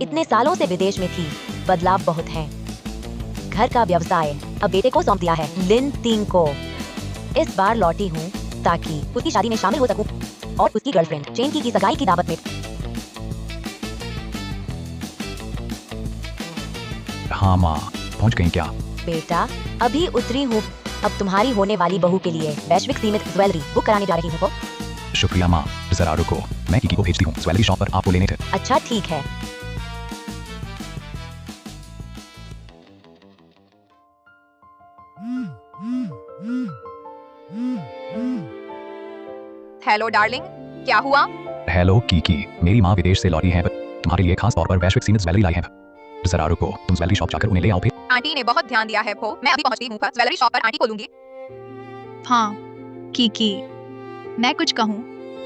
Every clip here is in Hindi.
इतने सालों से विदेश में थी, बदलाव बहुत है। घर का व्यवसाय अब बेटे को सौंप दिया है, लिन तिंग को। इस बार लौटी हूँ ताकि उसकी शादी में शामिल हो सकूं और उसकी गर्लफ्रेंड चेन की सगाई की दावत में। हाँ माँ, पहुँच गई क्या? बेटा अभी उतरी हूँ। अब तुम्हारी होने वाली बहू के लिए वैश्विक सीमित ज्वेलरी बुक कराने जा रही हूँ। शुक्रिया माँ, जरा रुको, मैं किकी को भेजती हूँ, ज्वेलरी शॉप पर आपको लेने थे। अच्छा ठीक है। हेलो डार्लिंग, क्या हुआ? हेलो कीकी, मेरी माँ विदेश से लौटी है, तुम्हारे लिए खास तौर पर वैश्विक सीमित ज्वेलरी लाई है। जरा रुको, तुम ज्वेलरी शॉप जाकर उन्हें ले आओ फिर। आंटी ने बहुत ध्यान दिया है वो, मैं अभी पहुंचती हूँ, ज्वेलरी शॉप पर आंटी को लूंगी। हाँ कीकी, मैं कुछ कहूँ?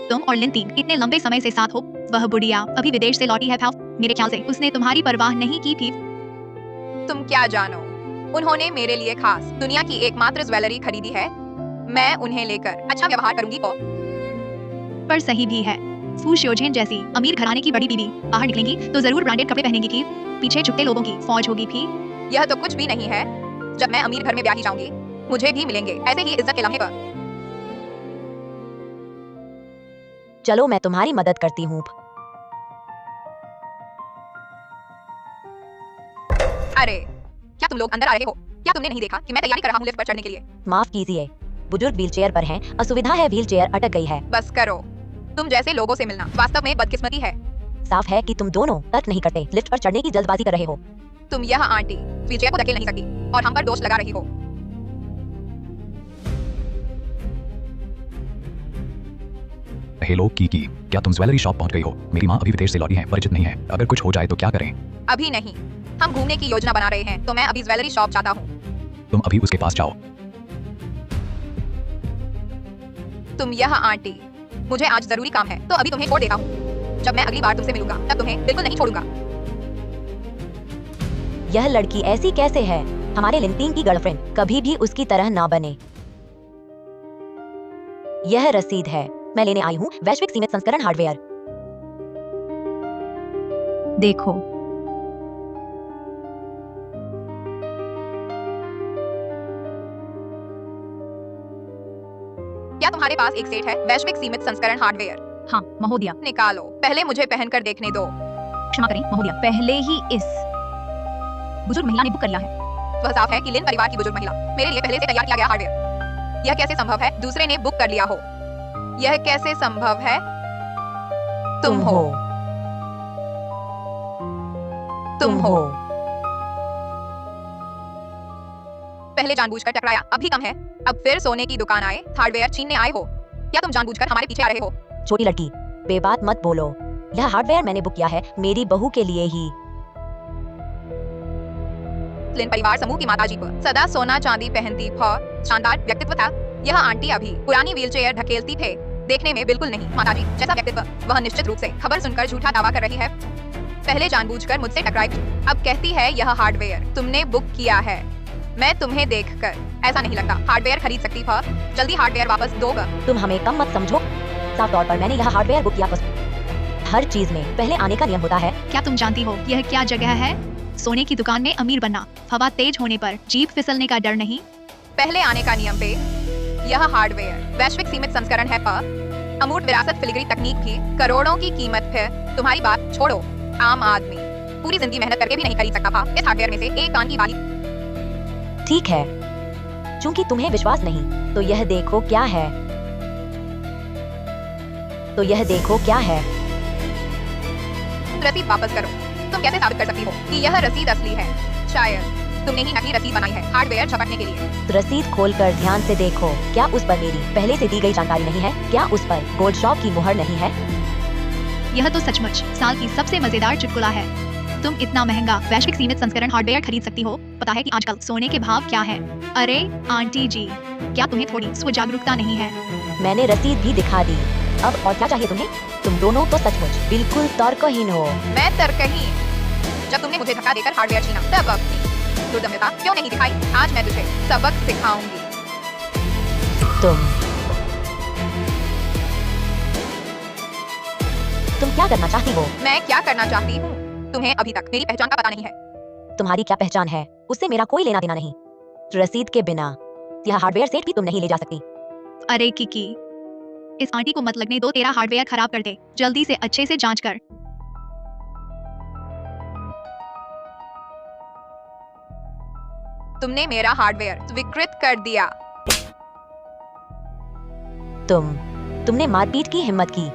तुम और लिन तिंग इतने लंबे समय से साथ हो। वह बुढ़िया अभी विदेश से लौटी है भाव, मेरे ख्याल से उसने तुम्हारी परवाह नहीं की थी। तुम क्या जानो, उन्होंने मेरे लिए खास दुनिया की एकमात्र ज्वेलरी खरीदी है। मैं उन्हें लेकर अच्छा व्यवहार करूंगी को। पर सही भी है, फू शियोजेन जैसी अमीर घराने की बड़ी बीवी बाहर निकलेंगी तो जरूर ब्रांडेड कपड़े पहनेंगी कि पीछे छुपते लोगों की फौज होगी भी। यह तो कुछ भी नहीं है। जब मैं अमीर घर में ब्याही जाऊंगी, मुझे भी मिलेंगे ऐसे ही इज्जत के लम्हे पर। चलो मैं तुम्हारी मदद करती हूँ। अरे क्या तुम लोग अंदर आ रहे हो? क्या तुमने नहीं देखा कि मैं तैयारी कर रहा हूँ लिफ्ट पर चढ़ने के लिए? माफ कीजिए, बुजुर्ग व्हीलचेयर पर हैं, असुविधा है, व्हीलचेयर अटक गई है। बस करो, तुम जैसे लोगों से मिलना वास्तव में बदकिस्मती है। साफ है कि तुम दोनों तर्क नहीं करते, लिफ्ट पर चढ़ने की जल्दबाजी कर रहे हो। तुम यह आंटी व्हीलचेयर को धकेल नहीं सकती और हम पर दोष लगा रही हो। हेलो कीकी, क्या तुम ज्वेलरी शॉप पहुँच गई हो? मेरी माँ अभी विदेश से लौटी है, परिचित नहीं है, अगर कुछ हो जाए तो क्या करें? अभी नहीं, हम घूमने की योजना बना रहे हैं, तो मैं अभी ज्वेलरी शॉप जाता हूँ। तुम अभी उसके पास जाओ। तुम यह आंटी, मुझे आज जरूरी काम है तो अभी तुम्हें छोड़ देता हूँ। जब मैं अगली बार तुमसे मिलूंगा तब तुम्हें बिल्कुल नहीं छोड़ूंगा। यह लड़की ऐसी कैसे है? हमारे लिन तिंग की गर्लफ्रेंड कभी भी उसकी तरह ना बने। यह रसीद है, मैं लेने आई हूँ वैश्विक सीमित संस्करण हार्डवेयर। देखो, क्या तुम्हारे पास एक सेट है वैश्विक सीमित संस्करण हार्डवेयर? हाँ महोदया। निकालो, पहले मुझे पहनकर देखने दो। क्षमा करें महोदया, पहले ही इस बुजुर्ग महिला ने बुक कर लिया है। वह साफ है कि लिन परिवार की बुजुर्ग महिला मेरे लिए पहले से तैयार किया गया हार्डवेयर। यह कैसे संभव है दूसरे ने बुक कर लिया हो? यह कैसे संभव है? तुम हो। तुम हो। पहले जानबूझकर टकराया, अभी कम है, अब फिर सोने की दुकान आए हार्डवेयर छीनने आए हो। क्या तुम जानबूझकर हमारे पीछे आ रहे हो? छोटी लड़की, बेबात मत बोलो। यह हार्डवेयर मैंने बुक किया है मेरी बहू के लिए ही। लिन परिवार समूह की माताजी को सदा सोना चांदी पहनती शानदार व्यक्तित्व था। यह आंटी अभी पुरानी व्हीलचेयर ढकेलती थे, देखने में बिल्कुल नहीं माताजी जैसा व्यक्तित्व। वह निश्चित रूप से खबर सुनकर झूठा दावा कर रही है। पहले जानबूझकर मुझसे टकराई, अब कहती है यह हार्डवेयर तुमने बुक किया है। मैं तुम्हें देखकर ऐसा नहीं लगता हार्डवेयर खरीद सकती था। जल्दी हार्डवेयर वापस दो। तुम हमें कम मत समझो। साफ तौर पर मैंने यह हार्डवेयर बुक किया। हर चीज में पहले आने का नियम होता है। क्या तुम जानती हो यह क्या जगह है? सोने की दुकान में अमीर बनना, हवा तेज होने पर जीप फिसलने का डर नहीं। पहले आने का नियम पे यह हार्डवेयर वैश्विक सीमित संस्करण है पर अमूर्त विरासत फिलिग्री तकनीक भी करोड़ों की कीमत है। तुम्हारी बात छोड़ो, आम आदमी पूरी जिंदगी मेहनत करके भी नहीं खरीद सकता था इस हार्डवेयर में से एक कान की बाली। ठीक है, चूंकि तुम्हें विश्वास नहीं तो यह देखो क्या है। तो यह देखो क्या है। रसीद वापस करो। तुम कैसे साबित कर सकती हो कि यह रसीद असली है? शायद तुमने ही नकली रसीद बनाई है हार्डवेयर झपटने के लिए। रसीद खोलकर ध्यान से देखो, क्या उस पर मेरी पहले से दी गई जानकारी नहीं है? क्या उस पर गोल्ड शॉप की मुहर नहीं है? यह तो सचमुच साल की सबसे मजेदार चुटकुला है। तुम इतना महंगा वैश्विक सीमित संस्करण हार्डवेयर खरीद सकती हो? पता है कि आजकल सोने के भाव क्या है? अरे आंटी जी, क्या तुम्हें थोड़ी स्वजागरूकता नहीं है? मैंने रसीद भी दिखा दी, अब और क्या चाहिए तुम्हें? तुम दोनों तो सचमुच बिल्कुल तर्कहीन हो। मैं तर्कहीन? जब तुमने मुझे धक्का देकर हार्डवेयर छीना तब अपनी दुर्दम्यता क्यों नहीं दिखाई? आज मैं तुझे सबक सिखाऊंगी। तुम क्या करना चाहती हो? मैं क्या करना चाहती हूँ? तुम्हें अभी तक मेरी पहचान का पता नहीं है। तुम्हारी क्या पहचान है उससे मेरा कोई लेना देना नहीं। रसीद के बिना यह हार्डवेयर सेट भी तुम नहीं ले जा सकती। अरे किकी, इस आंटी को मत लगने दो तेरा हार्डवेयर खराब कर दे। जल्दी से अच्छे से जांच कर। तुमने मेरा हार्डवेयर विकृत कर दिया। तुमने मारपीट की हिम्मत की।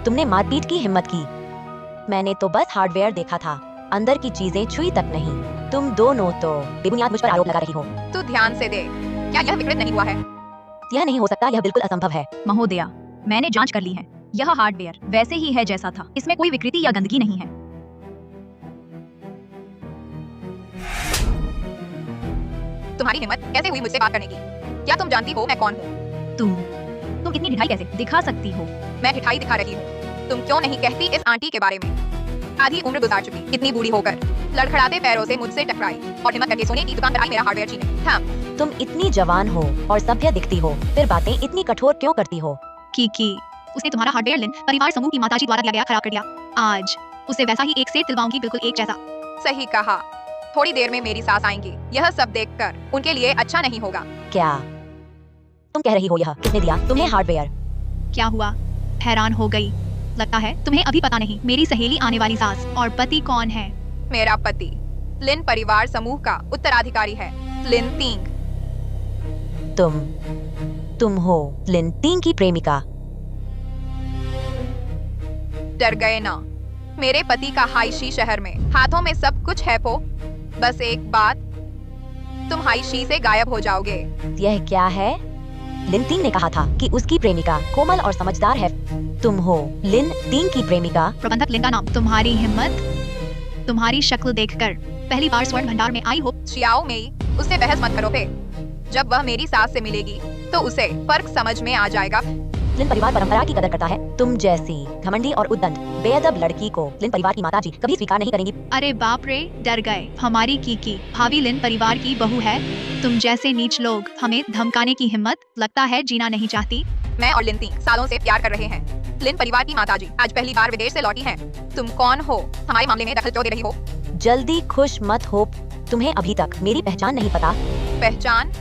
तुमने मारपीट की हिम्मत की। मैंने तो बस हार्डवेयर देखा था, अंदर की चीजें छुई तक नहीं। तुम दोनों तो बेबुनियाद मुझ पर आरोप लगा रही हो। तू ध्यान से देख, क्या यह विकृत नहीं हुआ है? यह नहीं हो सकता, यह बिल्कुल असंभव है। महोदया, मैंने जांच कर ली है। यह हार्डवेयर वैसे ही है जैसा था। इसमें कोई विकृति या गंदगी नहीं है। तुम्हारी हिम्मत कैसे हुई मुझसे बात करने की? क्या तुम जानती हो मैं कौन हूँ? तुम इतनी ढिठाई कैसे दिखा सकती हो? मैं ढिठाई दिखा रही हूँ। तुम क्यों नहीं कहती इस आंटी के बारे में? आधी उम्र गुजार चुकी, इतनी बूढ़ी होकर लड़खड़ाते पैरों से मुझसे टकराई और हिम्मत करके सोने की दुकान पर आई मेरा हार्डवेयर छीने। हाँ, तुम इतनी जवान हो और सभ्य दिखती हो, फिर बातें इतनी कठोर क्यों करती हो? किकी, उसने तुम्हारा हार्डवेयर लिन परिवार समूह की माताजी द्वारा दिया गया खराब कर दिया। आज उसे वैसा ही एक सेट दिलवाऊंगी, बिल्कुल एक जैसा। सही कहा। थोड़ी देर में मेरी सास आएंगी। यह सब देखकर उनके लिए अच्छा नहीं होगा। क्या तुम कह रही हो? यह किसने दिया तुम्हें हार्डवेयर? क्या हुआ? हैरान हो गई? लगता है तुम्हें अभी पता नहीं मेरी सहेली आने वाली सास और पति कौन है। मेरा पति लिन परिवार समूह का उत्तराधिकारी है, लिन तींग। तुम हो लिन तींग की प्रेमिका। डर गए ना? मेरे पति का हाईशी शहर में हाथों में सब कुछ है पो। बस एक बात, तुम हाईशी से गायब हो जाओगे। यह क्या है? लिन तींग ने कहा था कि उसकी प्रेमिका कोमल और समझदार है। तुम हो लिन तींग की प्रेमिका? प्रबंधक लिन का नाम। तुम्हारी हिम्मत, तुम्हारी शक्ल देखकर पहली बार स्वर्ण भंडार में आई हो। चियाओ मेई, उससे बहस मत करो पे। जब वह मेरी सास से मिलेगी तो उसे फर्क समझ में आ जाएगा। लिन परिवार परंपरा की कदर करता है। तुम जैसी घमंडी और उद्दंड बेअदब लड़की को लिन परिवार की माताजी कभी स्वीकार नहीं करेंगी। अरे बाप रे, डर गए। हमारी कीकी भावी लिन परिवार की बहू है। तुम जैसे नीच लोग हमें धमकाने की हिम्मत, लगता है जीना नहीं चाहती। मैं और लिन तींग सालों से प्यार कर रहे हैं। लिन परिवार की माताजी आज पहली बार विदेश से लौटी हैं। तुम कौन हो? हमारे मामले में दखल क्यों दे रही हो? जल्दी खुश मत हो, तुम्हें अभी तक मेरी पहचान नहीं पता। पहचान?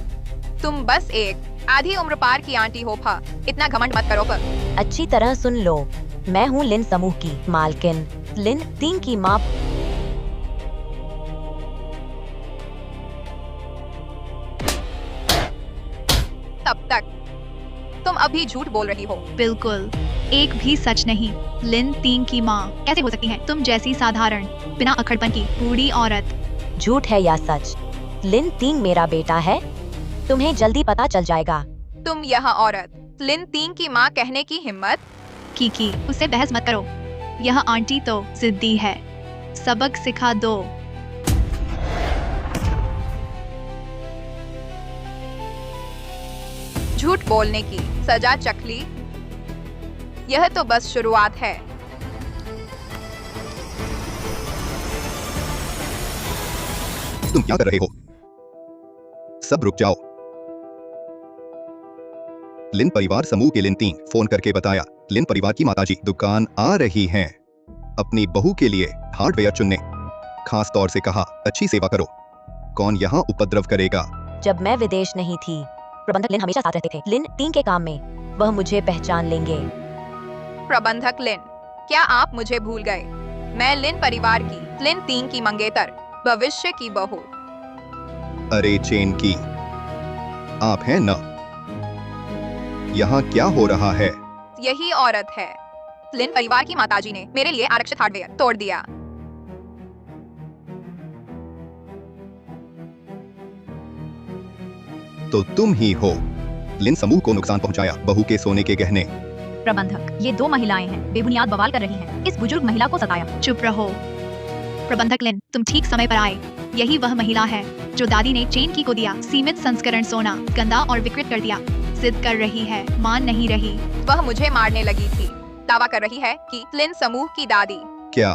तुम बस एक आधी उम्र पार की आंटी हो फा। इतना घमंड मत करो पर। अच्छी तरह सुन लो, मैं हूँ लिन समूह की मालकिन, लिन तींग की माँ। तब तक तुम अभी झूठ बोल रही हो। बिल्कुल, एक भी सच नहीं। लिन तींग की माँ कैसे हो सकती है? तुम जैसी साधारण बिना अखड़पन की बूढ़ी औरत। झूठ है या सच? लिन तींग मेरा बेटा है, तुम्हें जल्दी पता चल जाएगा। तुम यह औरत लिन तींग की माँ कहने की हिम्मत? कीकी, उससे बहस मत करो। यह आंटी तो जिद्दी है, सबक सिखा दो। झूठ बोलने की सजा चख ली? यह तो बस शुरुआत है। तुम क्या कर रहे हो? सब रुक जाओ। लिन परिवार समूह के लिन तींग फोन करके बताया लिन परिवार की माताजी दुकान आ रही हैं। अपनी बहू के लिए हार्डवेयर चुनने। खास तौर से कहा अच्छी सेवा करो। कौन यहाँ उपद्रव करेगा? जब मैं विदेश नहीं थी, प्रबंधक लिन हमेशा साथ रहते थे। लिन तींग के काम में वह मुझे पहचान लेंगे। प्रबंधक लिन, क्या आप मुझे भूल गए? मैं लिन परिवार की लिन तींग की मंगेतर, भविष्य की बहू। अरे चेन की, आप हैं न? यहाँ क्या हो रहा है? यही औरत है। लिन परिवार की माताजी ने मेरे लिए आरक्षित हार्डवेयर तोड़ दिया। तो तुम ही हो। लिन समूह को नुकसान पहुंचाया, बहू के सोने के गहने। प्रबंधक, ये दो महिलाएं हैं, बेबुनियाद बवाल कर रही हैं। इस बुजुर्ग महिला को सताया। चुप रहो। प्रबंधक लिन, तुम ठीक समय पर आए। यही वह महिला है जो दादी ने चेन की को दिया सीमित संस्करण सोना, गंदा और विकृत कर दिया। जिद कर रही है, मान नहीं रही। वह मुझे मारने लगी थी। दावा कर रही है कि लिन समूह की दादी। क्या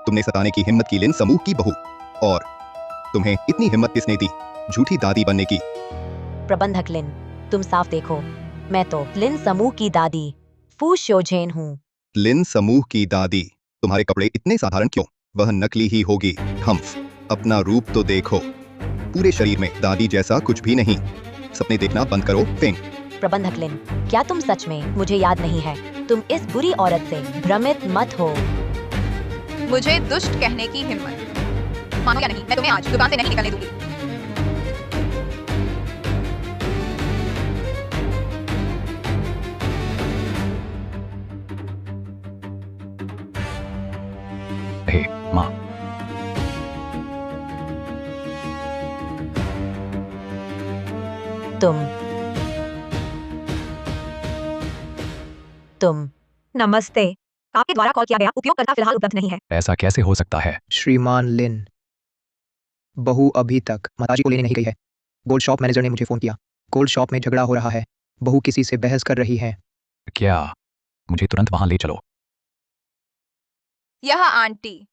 तुमने सताने की हिम्मत की लिन समूह की बहू? और तुम्हें इतनी हिम्मत किसने दी झूठी दादी बनने की? प्रबंधक लिन, तुम साफ देखो, मैं तो लिन समूह की दादी फू शोजेन हूँ। लिन समूह की दादी, तुम्हारे कपड़े इतने साधारण क्यों? वह नकली ही होगी। हम्फ, अपना रूप तो देखो, पूरे शरीर में दादी जैसा कुछ भी नहीं। सपने देखना बंद करो, फेंग। प्रबंधक लिन, क्या तुम सच में मुझे याद नहीं है? तुम इस बुरी औरत से भ्रमित मत हो। मुझे दुष्ट कहने की हिम्मत। मानो या नहीं, मैं तुम्हें आज दुकान से नहीं निकलने दूंगी। हे माँ, तुम नमस्ते, आपके द्वारा कॉल किया गया उपयोगकर्ता फिलहाल उपलब्ध नहीं है। ऐसा कैसे हो सकता है? श्रीमान लिन, बहू अभी तक माताजी को लेने नहीं गई है। गोल्ड शॉप मैनेजर ने मुझे फोन किया। गोल्ड शॉप में झगड़ा हो रहा है। बहू किसी से बहस कर रही है। क्या? मुझे तुरंत वहां ले चलो। यह आंटी,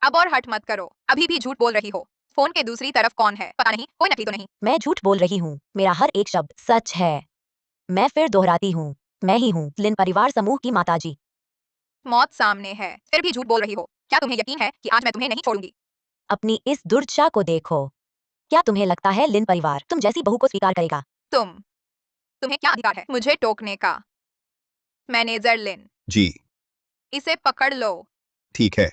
अब और हट मत करो। अभी भी झूठ बोल रही हो। फोन के दूसरी तरफ कौन है? पता नहीं, कोई नकली तो नहीं। मैं झूठ बोल रही हूँ, मेरा हर एक शब्द सच है। मैं फिर दोहराती हूँ, मैं ही हूँ लिन परिवार समूह की माताजी। मौत सामने है, फिर भी झूठ बोल रही हो। क्या तुम्हें यकीन है कि आज मैं तुम्हें नहीं छोड़ूंगी? अपनी इस दुर्दशा को देखो। क्या तुम्हें लगता है लिन परिवार तुम जैसी बहू को स्वीकार करेगा? तुम्हें क्या अधिकार है मुझे टोकने का? मैनेजर लिन, जी, इसे पकड़ लो। ठीक है।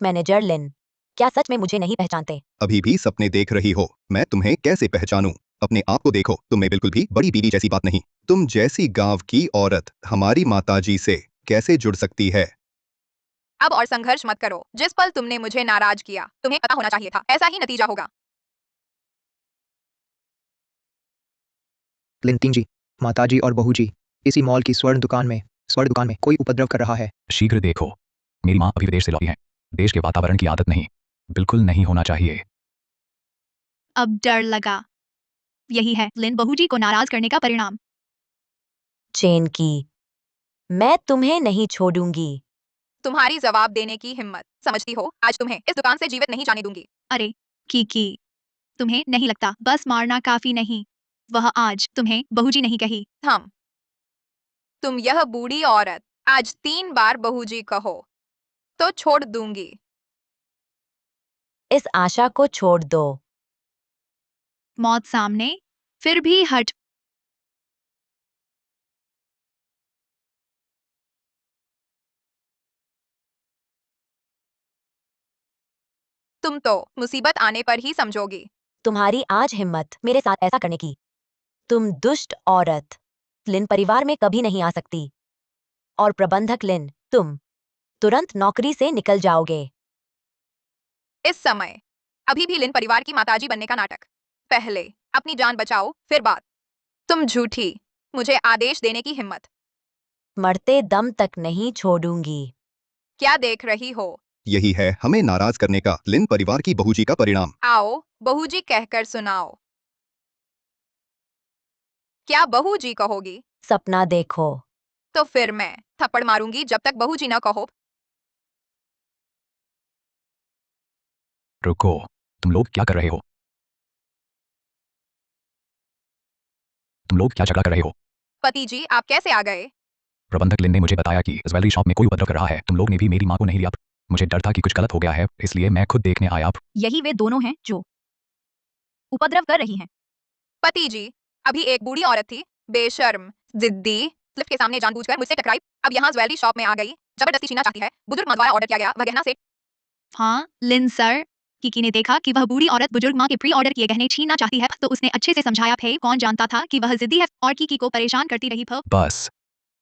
मैनेजर लिन, क्या सच में मुझे नहीं पहचानते? अभी भी सपने देख रही हो। मैं तुम्हें कैसे पहचानूं? अपने आप को देखो, तुम में बिल्कुल भी बड़ी बीवी जैसी बात नहीं। तुम जैसी गांव की औरत हमारी माताजी से कैसे जुड़ सकती है? अब और संघर्ष मत करो। जिस पल तुमने मुझे नाराज किया, तुम्हें पता होना चाहिए था ऐसा ही नतीजा होगा। लिन जी, माताजी और बहू जी, इसी मॉल की स्वर्ण दुकान में कोई उपद्रव कर रहा है। शीघ्र देखो, मेरी माँ अभी विदेश से लौटी है। देश के वातावरण की आदत नहीं, बिल्कुल नहीं होना चाहिए। अब डर लगा। यही है लिन बहू जी को नाराज करने का परिणाम। चेन की, मैं तुम्हें नहीं छोड़ूंगी। तुम्हारी जवाब देने की हिम्मत, समझती हो आज तुम्हें इस दुकान से जीवित नहीं जाने दूंगी। अरे की तुम्हें नहीं लगता बस मारना काफी नहीं? वह आज तुम्हें बहू जी नहीं कही। हम तुम यह बूढ़ी औरत आज 3 बार बहूजी कहो तो छोड़ दूंगी। इस आशा को छोड़ दो। मौत सामने, फिर भी हट। तुम तो मुसीबत आने पर ही समझोगी। तुम्हारी आज हिम्मत मेरे साथ ऐसा करने की। तुम दुष्ट औरत लिन परिवार में कभी नहीं आ सकती। और प्रबंधक लिन, तुम तुरंत नौकरी से निकल जाओगे। इस समय अभी भी लिन परिवार की माताजी बनने का नाटक। पहले अपनी जान बचाओ, फिर बात। तुम झूठी, मुझे आदेश देने की हिम्मत। मरते दम तक नहीं छोड़ूंगी। क्या देख रही हो? यही है हमें नाराज करने का लिन परिवार की बहू जी का परिणाम। आओ बहूजी कहकर सुनाओ। क्या बहूजी कहोगी? सपना देखो। तो फिर मैं थप्पड़ मारूंगी जब तक बहूजी न कहो। रुको, तुम लोग क्या कर रहे हो? तुम लोग क्या झगड़ा कर रहे हो? पति जी, आप कैसे आ गए? प्रबंधक लिन ने मुझे बताया कि ज्वेलरी शॉप में कोई उपद्रव कर रहा है। तुम लोग ने भी मेरी माँ को नहीं लिया। मुझे डर था कि कुछ गलत हो गया है, इसलिए मैं खुद देखने आया। यही वे दोनों हैं जो उपद्रव कर रही हैं। पति जी, अभी एक बूढ़ी औरत थी, बेशर्म, जिद्दी, लिफ्ट के सामने जानबूझकर मुझसे टकराई। अब यहाँ ज्वेलरी शॉप में आ गई, जबरदस्ती छीनना चाहती है। बुजुर्ग माँ द्वारा ऑर्डर किया गया वह गहना सेट। हाँ लिन सर, किकी ने देखा कि वह बूढ़ी औरत बुजुर्ग माँ के प्री ऑर्डर किए गहने छीनना चाहती है, तो उसने अच्छे से समझाया। फे कौन जानता था कि वह जिद्दी है और किकी को परेशान करती रही। फ बस,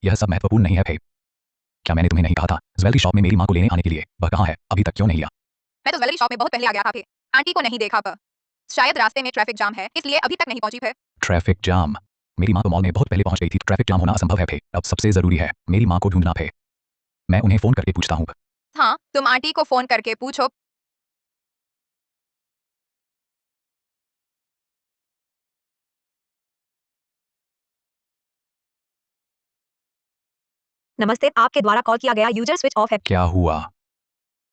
यह सब महत्वपूर्ण नहीं है भे। क्या मैंने तुम्हें नहीं कहा था ज्वेलरी शॉप में मेरी माँ को लेने आने के लिए? वह कहाँ है? अभी तक क्यों नहीं लिया? मैं तो ज्वेलरी शॉप में बहुत पहले आ गया था फे। आंटी को नहीं देखा। शायद रास्ते में ट्रैफिक जाम है, इसलिए अभी तक नहीं पहुंची है। Traffic jam? मेरी माँ तो मॉल में बहुत पहले पहुंच गई थी। ट्रैफिक जाम होना असंभव है भे। अब सबसे जरूरी है मेरी माँ को ढूंढना भे। मैं उन्हें फोन करके पूछता हूँ। हाँ, तुम आंटी को फोन करके पूछो। नमस्ते, आपके द्वारा कॉल किया गया यूजर स्विच ऑफ है। क्या हुआ?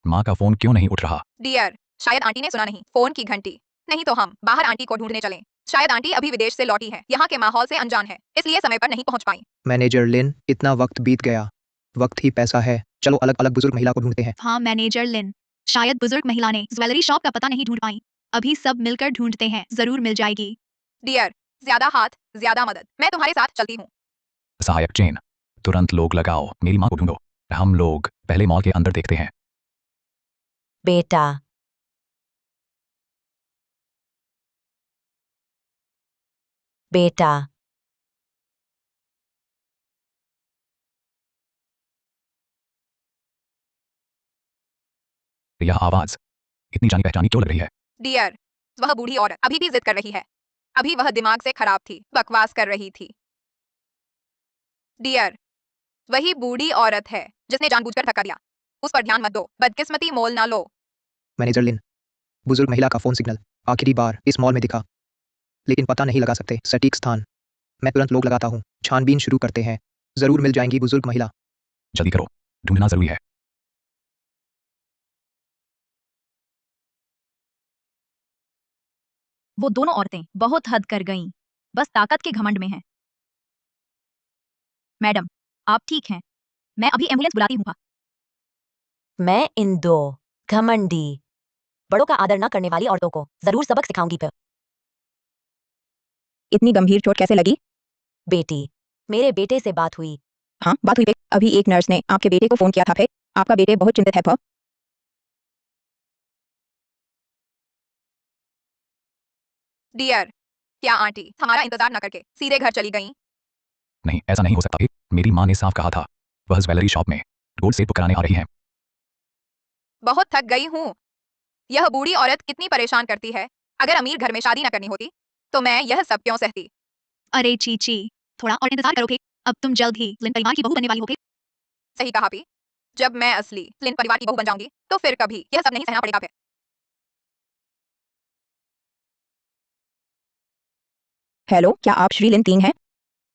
माँ का फोन क्यों नहीं उठ रहा? डियर, शायद आंटी ने सुना नहीं। फोन की घंटी नहीं तो हम बाहर आंटी को ढूंढने चलें। शायद आंटी अभी विदेश से लौटी है, यहाँ के माहौल से अनजान है, इसलिए समय पर नहीं पहुंच पाई। मैनेजर लिन, इतना वक्त बीत गया। वक्त ही पैसा है, चलो अलग अलग बुजुर्ग महिला को ढूंढते हैं। हाँ मैनेजर लिन, शायद बुजुर्ग महिला ने ज्वेलरी शॉप का पता नहीं ढूंढ पाई। अभी सब मिलकर ढूंढते हैं, जरूर मिल जाएगी। डियर, ज्यादा हाथ ज्यादा मदद, मैं तुम्हारे साथ चलती हूँ। सहायक चेन, तुरंत लोग लगाओ, मेरी माँ को ढूंढो। हम लोग पहले मॉल के अंदर देखते हैं। बेटा, बेटा, यह आवाज इतनी जानी पहचानी क्यों लग रही है? डियर, वह बूढ़ी औरत अभी भी जिद कर रही है। अभी वह दिमाग से खराब थी, बकवास कर रही थी। डियर, वही बूढ़ी औरत है जिसने जानबूझकर धक्का दिया। उस पर ध्यान मत दो, बदकिस्मती मोल ना लो। मैनेजर लिन, बुजुर्ग महिला का फोन सिग्नल आखिरी बार इस मॉल में दिखा, लेकिन पता नहीं लगा सकते सटीक स्थान। मैं तुरंत लोग लगाता हूँ, छानबीन शुरू करते हैं, जरूर मिल जाएंगी बुजुर्ग महिला। जल्दी करो, ढूंढना जरूरी है। वो दोनों औरतें बहुत हद कर गईं, बस ताकत के घमंड में हैं। मैडम, आप ठीक हैं? मैं अभी एम्बुलेंस बुलाती हूँ। मैं इन दो घमंडी बड़ों का आदर न करने वाली औरतों को जरूर सबक सिखाऊंगी। फिर इतनी गंभीर चोट कैसे लगी? बेटी, मेरे बेटे से बात हुई। हाँ, बात हुई। अभी एक नर्स ने आपके बेटे को फोन किया था। आपका बेटे बहुत चिंतित है। डियर, क्या आंटी हमारा इंतजार न करके सीधे घर चली गईं? नहीं, ऐसा नहीं हो सकता है। मेरी माँ ने साफ कहा था, वह ज्वेलरी शॉप में गोल्ड सेट बुक कराने आ रही हैं। बहुत थक गई हूँ। यह बूढ़ी औरत कितनी परेशान करती है। अगर अमीर घर में शादी न करनी होती तो मैं यह सब क्यों सहती। अरे चीची, थोड़ा और इंतजार करोगे? अब तुम जल्द ही लिन परिवार की बहू बनने वाली होगी। सही कहा पी। जब मैं असली लिन परिवार की बहू बन जाऊंगी तो फिर कभी यह सब नहीं सहना पड़ेगा। फिर हेलो, क्या आप श्री लिन तीन हैं?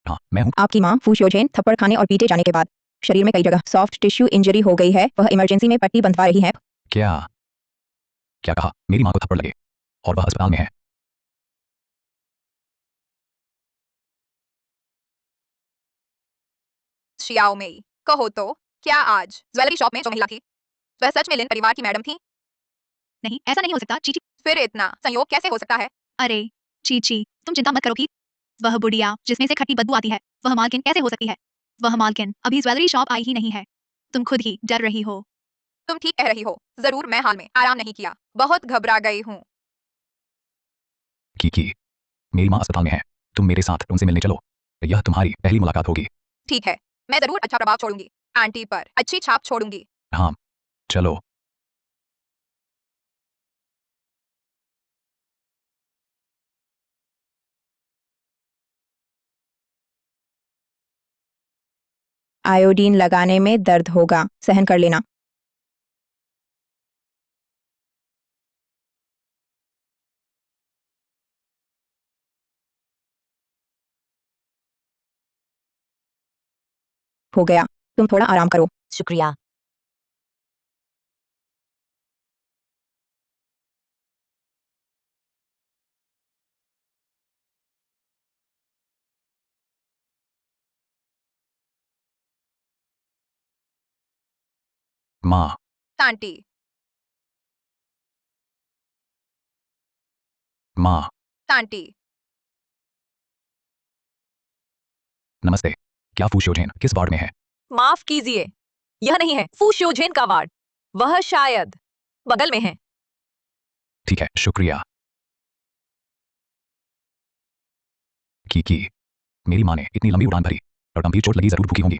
हाँ, मैं हूँ। आपकी माँ फू शियोजेन थप्पड़ खाने और पीटे जाने के बाद शरीर में कई जगह सॉफ्ट टिश्यू इंजरी हो गई है। वह इमरजेंसी में पट्टी बंधवा रही है। क्या क्या कहा? मेरी माँ को थप्पड़ लगे और वह अस्पताल में है। शियाओ मेई, कहो तो क्या आज ज्वेलरी शॉप में जो महिला थी वह सच में लिन परिवार की मैडम थी? नहीं, ऐसा नहीं हो सकता चीची। फिर इतना संयोग कैसे हो सकता है? अरे चीची, तुम चिंता मत करो कि वह बुढ़िया जिसमें से खट्टी बदबू आती है, वह मालकिन कैसे हो सकती है? वह मालकिन अभी ज्वेलरी शॉप आई ही नहीं है। तुम खुद ही डर रही हो। तुम ठीक कह रही हो। जरूर मैं हाल में आराम नहीं किया, बहुत घबरा गई हूँ। की मेरी माँ अस्पताल में है, तुम मेरे साथ उनसे मिलने चलो। यह तुम्हारी पहली मुलाकात होगी। ठीक है, मैं जरूर अच्छा प्रभाव छोड़ूंगी, आंटी पर अच्छी छाप छोड़ूंगी। हाँ, चलो। आयोडीन लगाने में दर्द होगा, सहन कर लेना। हो गया, तुम थोड़ा आराम करो। शुक्रिया। माँ, आंटी, माँ, आंटी, नमस्ते। क्या फू शियोजेन किस वार्ड में है? माफ कीजिए, यह नहीं है फू शियोजेन का वार्ड, वह शायद बगल में है। ठीक है, शुक्रिया। की मेरी माँ ने इतनी लंबी उड़ान भरी और गंभीर चोट लगी, जरूर भूखी होंगी।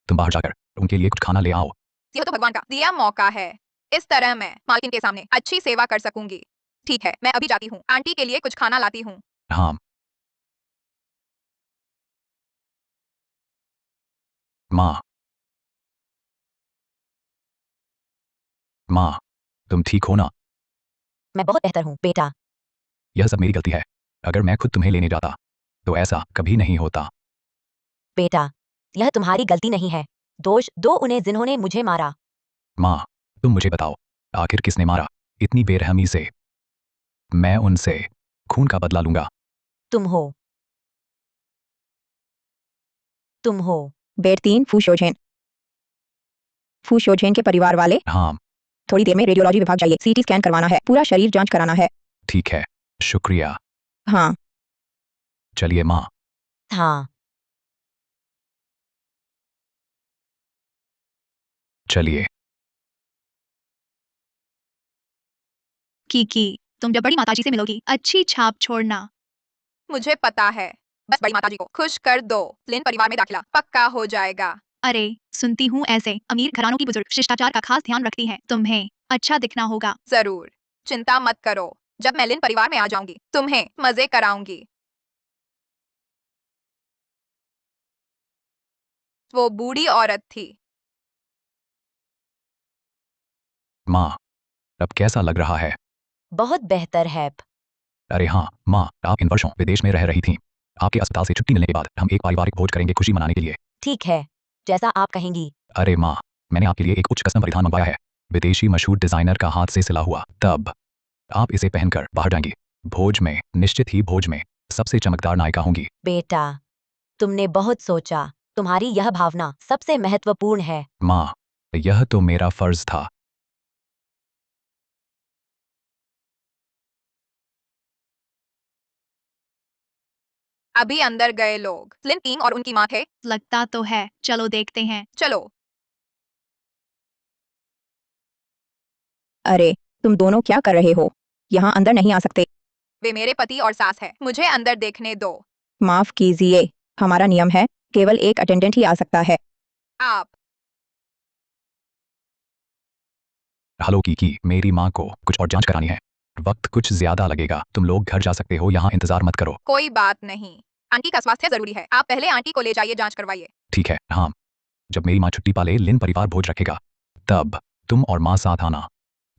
तुम बाहर जाकर उनके लिए कुछ खाना ले आओ। यह तो भगवान का दिया मौका है। इस तरह मैं मालकिन के सामने अच्छी सेवा कर सकूंगी। ठीक है, मैं अभी जाती हूँ, आंटी के लिए कुछ खाना लाती हूँ। हाँ। माँ, माँ, तुम ठीक हो ना? मैं बहुत बेहतर हूँ बेटा। यह सब मेरी गलती है। अगर मैं खुद तुम्हें लेने जाता तो ऐसा कभी नहीं होता। बेटा, यह तुम्हारी गलती नहीं है, दोष दो उन्हें जिन्होंने मुझे मारा। माँ, तुम मुझे बताओ, आखिर किसने मारा इतनी बेरहमी से? मैं उनसे खून का बदला लूंगा। तुम हो तुम हो बेड 3 फू शोझेन। फू शोझेन के परिवार वाले हाँ, थोड़ी देर में रेडियोलॉजी विभाग जाइए, सीटी स्कैन करवाना है, पूरा शरीर जांच कराना है। ठीक है, शुक्रिया। हाँ, चलिए माँ। हाँ चलिए। की तुम जब बड़ी माताजी से मिलोगी अच्छी छाप छोड़ना। मुझे पता है, बस बड़ी माताजी को खुश कर दो, लिन परिवार में दाखिला पक्का हो जाएगा। अरे सुनती हूँ ऐसे अमीर घरानों की बुजुर्ग शिष्टाचार का खास ध्यान रखती हैं। तुम्हें अच्छा दिखना होगा। जरूर, चिंता मत करो, जब मैं लिन परिवार में आ जाऊंगी तुम्हें मजे कराऊंगी। वो बूढ़ी औरत थी। माँ, अब कैसा लग रहा है? बहुत बेहतर है। अरे हाँ माँ, आप इन वर्षों विदेश में रह रही थीं। आपके अस्पताल से छुट्टी मिलने के बाद हम एक पारिवारिक भोज करेंगे खुशी मनाने के लिए। ठीक है, जैसा आप कहेंगी। अरे माँ, मैंने आपके लिए एक उच्च कस्टम परिधान मंगवाया है, विदेशी मशहूर डिजाइनर का हाथ से सिला हुआ। तब आप इसे पहनकर बाहर जाएंगी। भोज में, निश्चित ही भोज में सबसे चमकदार नायिका होंगी। बेटा, तुमने बहुत सोचा। तुम्हारी यह भावना सबसे महत्वपूर्ण है। माँ, यह तो मेरा फर्ज था। अभी अंदर गए लोग लिन किंग और उनकी माँ थे। लगता तो है, चलो देखते हैं। चलो। अरे तुम दोनों क्या कर रहे हो? यहाँ अंदर नहीं आ सकते। वे मेरे पति और सास है, मुझे अंदर देखने दो। माफ कीजिए, हमारा नियम है, केवल एक अटेंडेंट ही आ सकता है। आप हेलो की मेरी माँ को कुछ और जांच करानी है। वक्त कुछ ज्यादा लगेगा, तुम लोग घर जा सकते हो, यहाँ इंतजार मत करो। कोई बात नहीं, आंटी का स्वास्थ्य जरूरी है, आप पहले आंटी को ले जाइए, जांच करवाइए। ठीक है, हाँ। जब मेरी माँ छुट्टी पाले लिन परिवार भोज रखेगा, तब तुम और माँ साथ आना।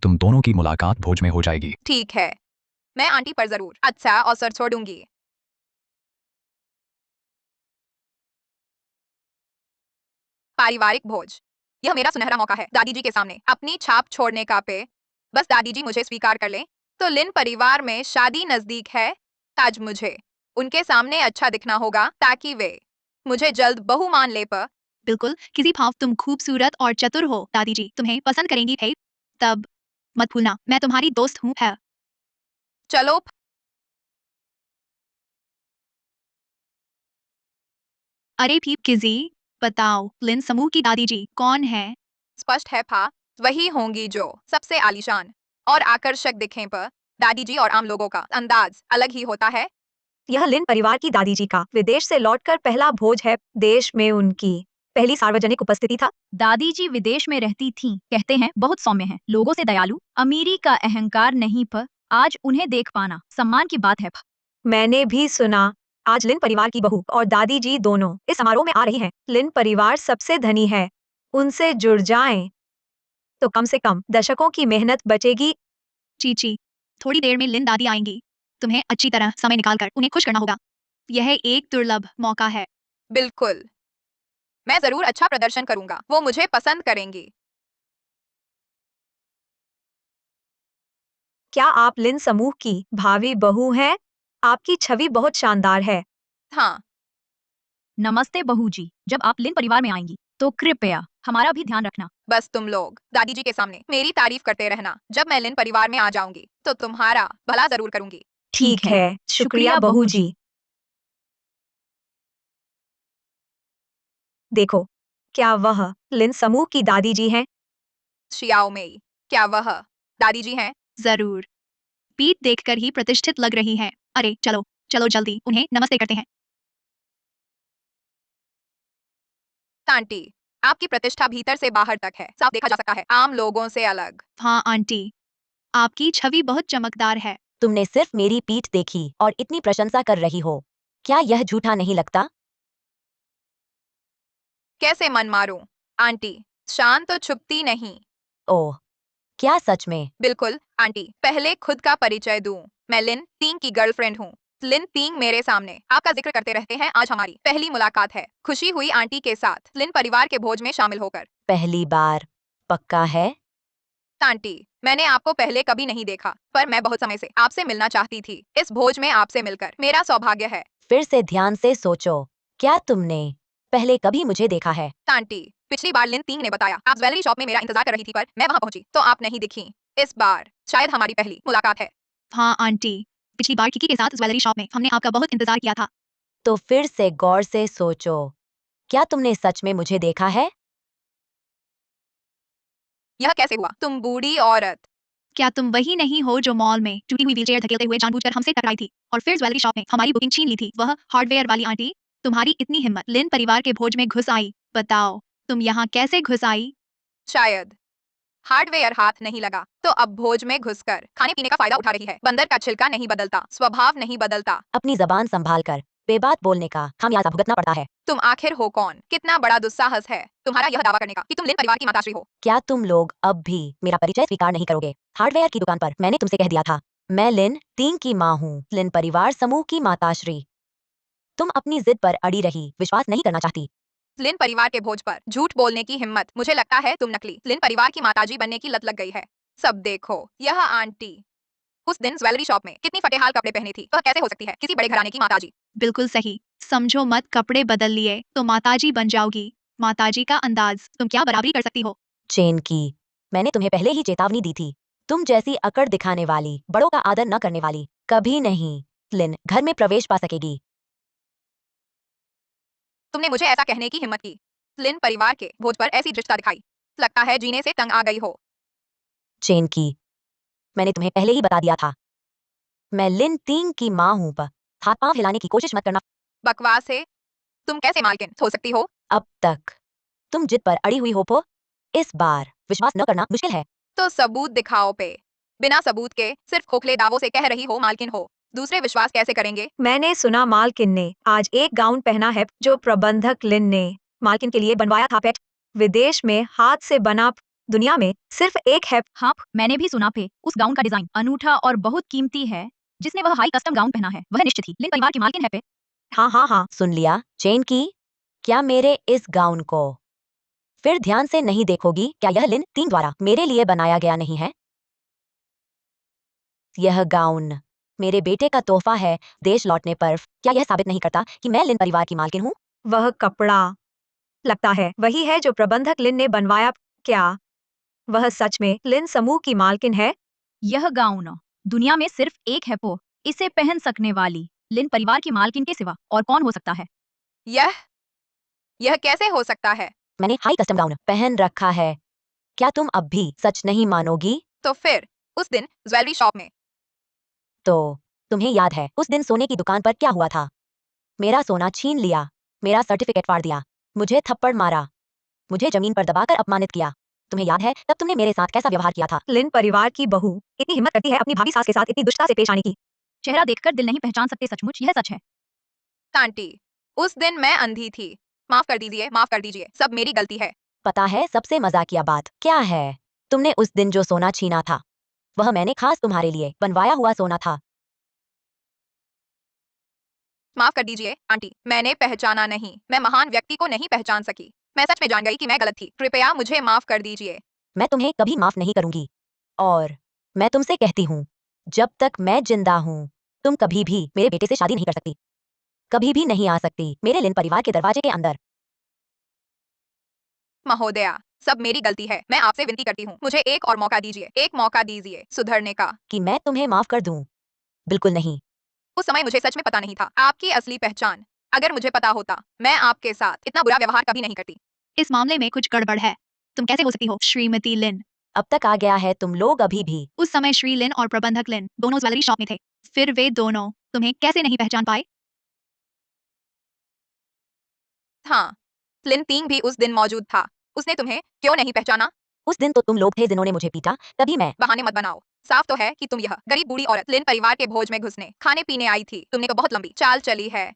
तुम दोनों की मुलाकात भोज में हो जाएगी। ठीक है, मैं आंटी पर जरूर अच्छा असर छोड़ूंगी। पारिवारिक भोज, यह मेरा सुनहरा मौका है दादी जी के सामने अपनी छाप छोड़ने का। पे बस दादी जी मुझे स्वीकार कर लें तो लिन परिवार में शादी नजदीक है। आज मुझे उनके सामने अच्छा दिखना होगा ताकि वे मुझे जल्द बहू मान ले। पर बिल्कुल, किसी भाव तुम खूबसूरत और चतुर हो, दादी जी तुम्हें पसंद करेंगी। है तब मत भूलना मैं तुम्हारी दोस्त हूँ। है चलो। अरे भी किजी, बताओ लिन समूह की दादी जी कौन है? स्पष्ट है फा, वही होंगी जो सबसे आलीशान और आकर्षक दिखें। पर दादी जी और आम लोगों का अंदाज अलग ही होता है। यह लिन परिवार की दादी जी का विदेश से लौटकर पहला भोज है। देश में उनकी पहली सार्वजनिक उपस्थिति था। दादी जी विदेश में रहती थीं, कहते हैं बहुत सौम्य हैं, लोगों से दयालु, अमीरी का अहंकार नहीं, पर आज उन्हें देख पाना सम्मान की बात है। मैंने भी सुना आज लिन परिवार की बहू और दादी जी दोनों इस समारोह में आ रही हैं। लिन परिवार सबसे धनी है, उनसे जुड़ जाएं तो कम से कम दशकों की मेहनत बचेगी। चीची, थोड़ी देर में लिन दादी आएंगी, तुम्हें अच्छी तरह समय निकालकर उन्हें खुश करना होगा। यह एक दुर्लभ मौका है। बिल्कुल, मैं जरूर अच्छा प्रदर्शन करूंगा, वो मुझे पसंद करेंगी। क्या आप लिन समूह की भावी बहू हैं? आपकी छवि बहुत शानदार है। हाँ, नमस्ते बहू जी, जब आप लिन परिवार में आएंगी तो कृपया हमारा भी ध्यान रखना। बस तुम लोग दादी जी के सामने मेरी तारीफ करते रहना। जब मैं लिन परिवार में आ जाऊंगी तो तुम्हारा भला जरूर करूंगी। ठीक है, शुक्रिया बहू जी। देखो, क्या वह लिन समूह की दादी जी हैं? शियाओ मेई, क्या वह दादी जी हैं? जरूर, पीठ देखकर ही प्रतिष्ठित लग रही है। अरे चलो चलो जल्दी उन्हें नमस्ते करते हैं। आंटी, आपकी प्रतिष्ठा भीतर से बाहर तक है, साफ देखा जा सकता है, आम लोगों से अलग। हाँ आंटी, आपकी छवि बहुत चमकदार है। तुमने सिर्फ मेरी पीठ देखी और इतनी प्रशंसा कर रही हो। क्या यह झूठा नहीं लगता? कैसे मन मारूं? आंटी, शान तो छुपती नहीं। ओह, क्या सच में? बिल्कुल आंटी, पहले खुद का परिचय दूं। मैं लिन तिंग की गर्लफ्रेंड हूँ। लिन तिंग मेरे सामने आपका जिक्र करते रहते हैं। आज हमारी पहली मुलाकात है, खुशी हुई आंटी के साथ लिन परिवार के भोज में शामिल होकर। पहली बार? पक्का है? आंटी, मैंने आपको पहले कभी नहीं देखा, पर मैं बहुत समय से आपसे मिलना चाहती थी। इस भोज में आपसे मिलकर मेरा सौभाग्य है। फिर से ध्यान से सोचो, क्या तुमने पहले कभी मुझे देखा है? आंटी, पिछली बार लिन तिंग ने बताया आप ज्वेलरी शॉप में मेरा इंतजार कर रही थी, पर मैं वहां पहुंची तो आप नहीं दिखी। इस बार शायद हमारी पहली मुलाकात है। हाँ आंटी, पिछली बार किकी के साथ ज्वेलरी शॉप में हमने आपका बहुत इंतजार किया था। तो फिर से गौर से सोचो, क्या तुमने सच में मुझे देखा है? यह कैसे हुआ? तुम बूढ़ी औरत। क्या तुम वही नहीं हो जो मॉल में टूटी हुई व्हीलचेयर धकेलते हुए जानबूझकर हमसे टकराई थी और फिर ज्वेलरी शॉप में हमारी बुकिंग छीन ली थी? वह हार्डवेयर वाली आंटी, तुम्हारी इतनी हिम्मत लिन परिवार के भोज में घुस आई। बताओ, तुम यहाँ कैसे घुस आई? शायद हार्डवेयर हाथ नहीं लगा, तो अब भोज में घुसकर खाने पीने का फायदा उठा रही है। बंदर का छिलका नहीं बदलता, स्वभाव नहीं बदलता। अपनी जबान संभाल कर बेबात बोलने का खामियाजा भुगतना पड़ता है। तुम आखिर हो कौन? कितना बड़ा दुस्साहस है तुम्हारा यह दावा करने का कि तुम लिन परिवार की माताश्री हो। क्या तुम लोग अब भी मेरा परिचय स्वीकार नहीं करोगे? हार्डवेयर की दुकान पर मैंने तुमसे कह दिया था, मैं लिन तिंग की माँ हूँ, लिन परिवार समूह की माताश्री। तुम अपनी जिद पर अड़ी रही, विश्वास नहीं करना चाहती। लिन परिवार के भोज पर झूठ बोलने की हिम्मत, मुझे लगता है तुम नकली लिन परिवार की माताजी बनने की लत लग गई है। सब देखो, यह आंटी उस दिन ज्वेलरी शॉप में कितनी फटेहाल कपड़े पहनी थी, वह कैसे हो सकती है किसी बड़े घराने की माताजी? बिल्कुल सही। समझो मत, कपड़े बदल लिए तो माताजी बन जाओगी। माताजी का अंदाज तुम क्या बराबरी कर सकती हो? चेन की, मैंने तुम्हें पहले ही चेतावनी दी थी। तुम जैसी अकड़ दिखाने वाली, बड़ों का आदर न करने वाली, कभी नहीं लिन घर में प्रवेश पा सकेगी। तुमने मुझे ऐसा कहने की हिम्मत की? लिन परिवार के भोज पर ऐसी दृष्टता दिखाई, लगता है जीने से तंग आ गई हो। चेन की, मैंने तुम्हें पहले ही बता दिया था, मैं लिन तिंग की माँ हूँ। हाथ पांव हिलाने की कोशिश मत करना। बकवास है। तुम कैसे मालकिन हो सकती हो? अब तक तुम जिद पर अड़ी हुई हो पो, इस बार विश्वास न करना मुश्किल है। तो सबूत दिखाओ पे। बिना सबूत के सिर्फ खोखले दावों से कह रही हो मालकिन हो, दूसरे विश्वास कैसे करेंगे? मैंने सुना मालकिन ने आज एक गाउन पहना है जो प्रबंधक लिन ने मालकिन के लिए बनवाया था। पेट विदेश में हाथ से बना, दुनिया में सिर्फ एक है। हाँ, मैंने भी सुना पे उस गाउन का डिजाइन अनूठा और बहुत कीमती है। जिसने वह हाई कस्टम गाउन पहना है वह निश्चित ही लिन परिवार की मालकिन है पे। हाँ हाँ हाँ। सुन लिया चेन की, क्या मेरे इस गाउन को फिर ध्यान से नहीं देखोगी? क्या यह लिन तिंग द्वारा मेरे लिए बनाया गया नहीं है? यह गाउन मेरे बेटे का तोहफा है देश लौटने पर। क्या यह साबित नहीं करता कि मैं लिन परिवार की मालकिन हूँ? वह कपड़ा लगता है वही है जो प्रबंधक लिन ने बनवाया। क्या वह सच में लिन समूह की मालकिन है? यह गाउन दुनिया में सिर्फ एक है पो। इसे पहन सकने वाली लिन परिवार की मालकिन के सिवा और कौन हो सकता है? यह कैसे हो सकता है? मैंने हाई कस्टम गाउन पहन रखा है। क्या तुम अब भी सच नहीं मानोगी? तो फिर उस दिन ज्वेलरी शॉप में तो तुम्हें याद है उस दिन सोने की दुकान पर क्या हुआ था? मेरा सोना छीन लिया, मेरा सर्टिफिकेट फाड़ दिया, मुझे थप्पड़ मारा, मुझे जमीन पर दबाकर अपमानित किया। तुम्हें याद है तब तुमने मेरे साथ कैसा व्यवहार किया था? लिन परिवार की बहू इतनी हिम्मत करती है अपनी भाभी सास के साथ इतनी दुष्टता से पेश आने की? चेहरा देखकर दिल नहीं पहचान सकते, सचमुच यह सच है। आंटी, उस दिन मैं अंधी थी। माफ कर दीजिए, माफ कर दीजिए, सब मेरी गलती है। पता है सबसे मजाकिया बात क्या है? तुमने उस दिन जो सोना छीना था वह मैंने खास तुम्हारे लिए बनवाया हुआ सोना था। माफ कर दीजिए आंटी, मैंने पहचाना नहीं, मैं महान व्यक्ति को नहीं पहचान सकी। मैं सच में जान गई कि मैं गलत थी, कृपया मुझे माफ कर दीजिए। मैं तुम्हें कभी माफ नहीं करूंगी, और मैं तुमसे कहती हूँ, जब तक मैं जिंदा हूँ तुम कभी भी मेरे बेटे से शादी नहीं कर सकती, कभी भी नहीं आ सकती मेरे लिन परिवार के दरवाजे के अंदर। महोदया, सब मेरी गलती है, मैं आपसे विनती करती हूँ, मुझे एक और मौका दीजिए, एक मौका दीजिए सुधरने का। कि मैं तुम्हें माफ कर दूं? बिल्कुल नहीं। उस समय मुझे सच में पता नहीं था आपकी असली पहचान। अगर मुझे पता होता, मैं आपके साथ इतना बुरा व्यवहार कभी नहीं करती। इस मामले में कुछ गड़बड़ है। तुम कैसे हो सकती हो श्रीमती लिन? अब तक आ गया है तुम लोग अभी भी। उस समय श्री लिन और प्रबंधक लिन दोनों ज्वेलरी शॉप में थे, फिर वे दोनों तुम्हें कैसे नहीं पहचान पाए? हाँ, लिन तिंग भी उस दिन मौजूद था, उसने तुम्हें क्यों नहीं पहचाना? उस दिन तो तुम लोग थे जिन्होंने मुझे पीटा, तभी मैं। बहाने मत बनाओ, साफ तो है कि तुम यह गरीब बूढ़ी औरत लिन परिवार के भोज में घुसने खाने पीने आई थी। तुमने तो बहुत लंबी चाल चली है।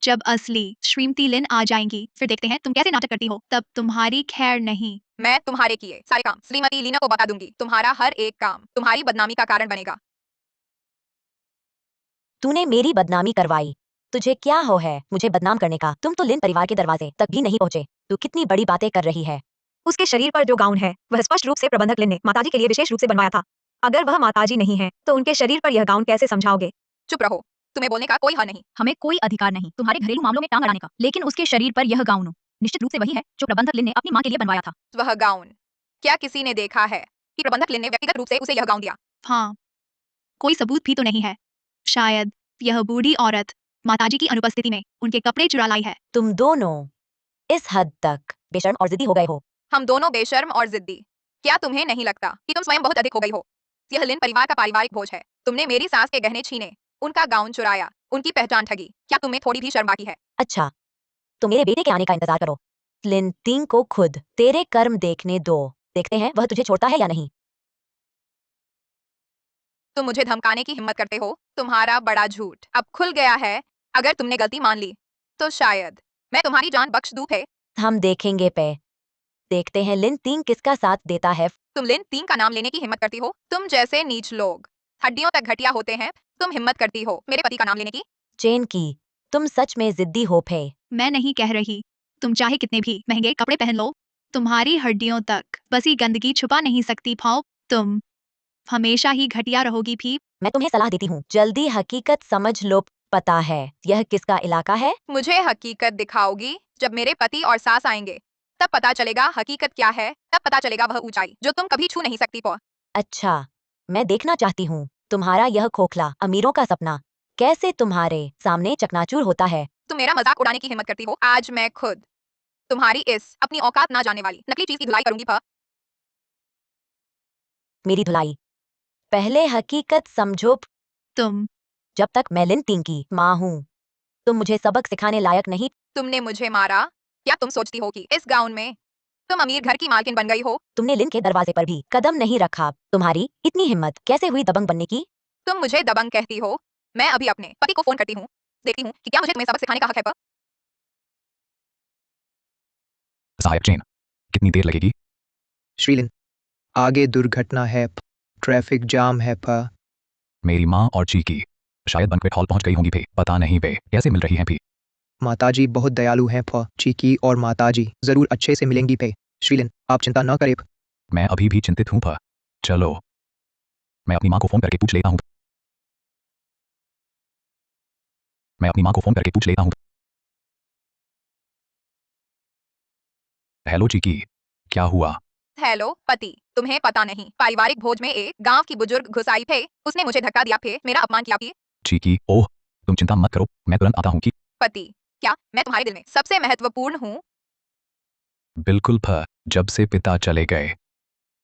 जब असली श्रीमती लिन आ जाएंगी फिर देखते हैं तुम कैसे नाटक करती हो, तब तुम्हारी खैर नहीं। मैं तुम्हारे किए सारे काम श्रीमती लीना को बता दूंगी, तुम्हारा हर एक काम तुम्हारी बदनामी का कारण बनेगा। तूने मेरी बदनामी करवाई, तुझे क्या हो है मुझे बदनाम करने का? तुम तो लिन परिवार के दरवाजे तक भी नहीं पहुंचे। तू कितनी बड़ी बातें कर रही है। उसके शरीर पर जो गाउन है वह स्पष्ट रूप से प्रबंधक लिन ने माताजी के लिए विशेष रूप से बनवाया था। अगर वह माताजी नहीं है तो उनके शरीर पर यह गाउन कैसे समझाओगे? चुप रहो, तुम्हें बोलने का कोई हक नहीं। हमें कोई अधिकार नहीं तुम्हारे घरेलू मामलों में टांग अड़ाने का, लेकिन उसके शरीर पर यह गाउन निश्चित रूप से वही है जो प्रबंधक लिन ने अपनी माँ के लिए बनवाया था। वह गाउन, क्या किसी ने देखा है कि प्रबंधक लिन ने व्यक्तिगत रूप से उसे यह गाउन दिया? हाँ, कोई सबूत भी तो नहीं है। शायद यह बूढ़ी औरत माताजी की अनुपस्थिति में उनके कपड़े चुरा लाई है। तुम दोनों इस हद तक बेशर्म और जिद्दी हो गए हो। हम दोनों बेशर्म और जिद्दी। क्या तुम्हें नहीं लगता कि तुम स्वयं बहुत अधिक हो गई हो? यह लिन परिवार का पारिवारिक भोज है। तुमने मेरी सास के गहने छीने, उनका गाउन चुराया, उनकी पहचान ठगी। क्या तुम्हें थोड़ी भी शर्म बाकी है? अच्छा, तो मेरे बेटे के आने का इंतजार करो। लिन तिंग को खुद तेरे कर्म देखने दो। देखते हैं वह तुझे छोड़ता है या नहीं। तुम मुझे धमकाने की हिम्मत करते हो? तुम्हारा बड़ा झूठ अब खुल गया है। अगर तुमने गलती मान ली तो शायद मैं तुम्हारी जान बख्श दूं। पे हम देखेंगे पे। देखते हैं लिन तिंग किसका साथ देता है। तुम लिन तीन का नाम लेने की हिम्मत करती हो? तुम जैसे नीच लोग हड्डियों तक घटिया होते हैं। तुम हिम्मत करती हो मेरे पति का नाम लेने की? चेन की, तुम सच में जिद्दी हो फे। मैं नहीं कह रही, तुम चाहे कितने भी महंगे कपड़े पहन लो, तुम्हारी हड्डियों तक बसी गंदगी छुपा नहीं सकती भाव। तुम हमेशा ही घटिया रहोगी भी। मैं तुम्हें सलाह देती हूँ, जल्दी हकीकत समझ लो। पता है यह किसका इलाका है? मुझे हकीकत दिखाओगी जब मेरे पति और सास आएंगे। तब पता चलेगा हकीकत क्या है। तब पता चलेगा वह ऊंचाई जो तुम कभी छू नहीं सकती। पो अच्छा, मैं देखना चाहती हूँ तुम्हारा यह खोखला अमीरों का सपना कैसे तुम्हारे सामने चकनाचूर होता है। तुम मेरा मजाक उड़ाने की हिम्मत करती हो? आज मैं खुद तुम्हारी इस अपनी औकात ना जाने वाली नकली चीज की धुलाई करूंगी। मेरी धुलाई? पहले हकीकत समझो। तुम जब तक मैं लिन तिंग की माँ हूँ तुम मुझे सबक सिखाने लायक नहीं। तुमने मुझे मारा? क्या तुम सोचती हो कि इस गाउन में तुम अमीर घर की मालकिन बन गई हो? तुमने लिन के दरवाजे पर भी कदम नहीं रखा। तुम्हारी इतनी हिम्मत कैसे हुई दबंग बनने की? तुम मुझे दबंग कहती हो? मैं अभी अपने पति को फोन करती हूँ, देखती हूँ कि क्या मुझे तुम्हें सबक सिखाने का हक है। सहायक चेन, कितनी देर लगेगी? श्रीलिन, आगे दुर्घटना है। ट्रैफिक जाम है। मेरी माँ और चीकी शायद बैंक्वेट हॉल पहुंच गई होंगी भी। पता नहीं वे कैसे मिल रही हैं भी। माताजी बहुत दयालु हैं। चीकी और माताजी जरूर अच्छे से मिलेंगी पे। श्रीलिन, आप चिंता न करें। मैं अभी भी चिंतित हूँ प। चलो मैं अपनी माँ को फोन करके पूछ लेता हूँ। हेलो चीकी, क्या हुआ? हेलो पति, तुम्हें पता नहीं पारिवारिक भोज में एक गांव की बुजुर्ग घुस आई थे। उसने मुझे धक्का दिया थे, मेरा अपमान किया। चीकी, ओह तुम चिंता मत करो, मैं तुरंत आता हूँ कि। पति, क्या मैं तुम्हारे दिल में सबसे महत्वपूर्ण हूँ? बिल्कुल प, जब से पिता चले गए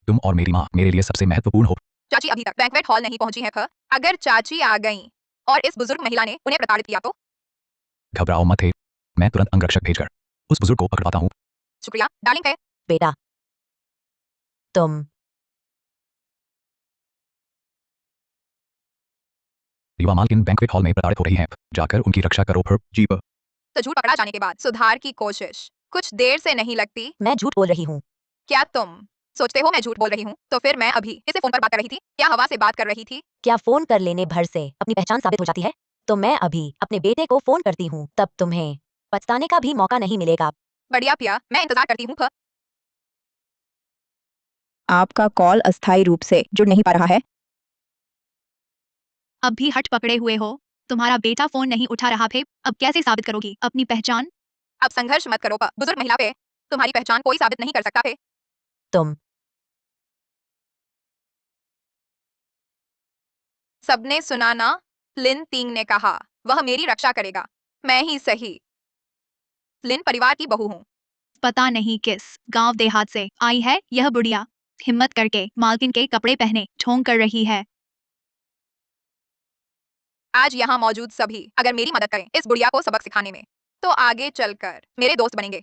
तुम और मेरी माँ मेरे लिए सबसे महत्वपूर्ण हो। चाची अभी तक बैंक्वेट हॉल नहीं पहुंची है। अगर चाची आ गईं और इस बुजुर्ग महिला ने उन्हें प्रताड़ित किया तो? घबराओ मत है, मैं तुरंत अंगरक्षक भेजकर उस बुजुर्ग को पकड़वाता हूँ। शुक्रिया डार्लिंग है। बेटा, तुम युवा मालकिन बैंक्वेट हॉल में प्रताड़ित हो रही हैं, जाकर उनकी रक्षा करो। फिर जी प। तो झूठ पकड़ा जाने के बाद सुधार की कोशिश कुछ देर से नहीं लगती। मैं झूठ बोल रही हूँ। क्या तुम सोचते हो मैं झूठ बोल रही हूँ? तो फिर मैं अभी इसे फोन पर बात कर रही थी। क्या हवा से बात कर रही थी? क्या फोन कर लेने भर से अपनी पहचान साबित हो जाती है? तो मैं अभी अपने बेटे को फोन करती हूँ, तब तुम्हें पछताने का भी मौका नहीं मिलेगा। बढ़िया पिया, मैं इंतजार करती हूँ। आपका कॉल अस्थायी रूप से जुड़ नहीं पा रहा है। अब भी हट पकड़े हुए हो? तुम्हारा बेटा फोन नहीं उठा रहा थे, अब कैसे साबित करोगी अपनी पहचान? अब संघर्ष मत करो। बुजुर्ग महिला पे तुम्हारी पहचान कोई साबित नहीं कर सकता थे। तुम सबने सुना ना? लिन तिंग ने कहा वह मेरी रक्षा करेगा। मैं ही सही लिन परिवार की बहू हूँ। पता नहीं किस गांव देहात से आई है यह बुढ़िया, हिम्मत करके मालकिन के कपड़े पहने ढोंग कर रही है। आज यहाँ मौजूद सभी अगर मेरी मदद करें इस बुढ़िया को सबक सिखाने में, तो आगे चलकर मेरे दोस्त बनेंगे।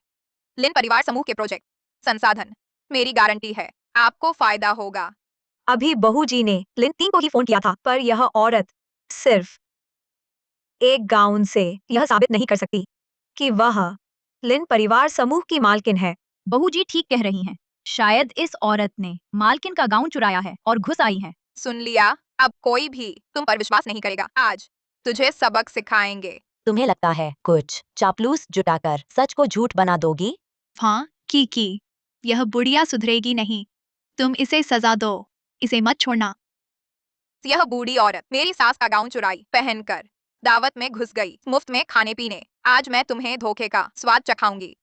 लिन परिवार समूह के प्रोजेक्ट संसाधन, मेरी गारंटी है आपको फायदा होगा। अभी बहू जी ने लिन तिंग को ही फोन किया था, पर यह औरत सिर्फ एक गाउन से यह साबित नहीं कर सकती कि वह लिन परिवार समूह की मालकिन है। बहू जी ठीक कह रही हैं। शायद इस औरत ने मालकिन का गाउन चुराया है और घुस आई है। सुन लिया, अब कोई भी तुम पर विश्वास नहीं करेगा। आज तुझे सबक सिखाएंगे। तुम्हें लगता है कुछ चापलूस जुटाकर सच को झूठ बना दोगी? हाँ की यह बुढ़िया सुधरेगी नहीं। तुम इसे सजा दो। इसे मत छोड़ना। यह बूढ़ी औरत मेरी सास का गाउन चुराई पहनकर दावत में घुस गई, मुफ्त में खाने पीने। आज मैं तुम्हें धोखे का स्वाद चखाऊंगी।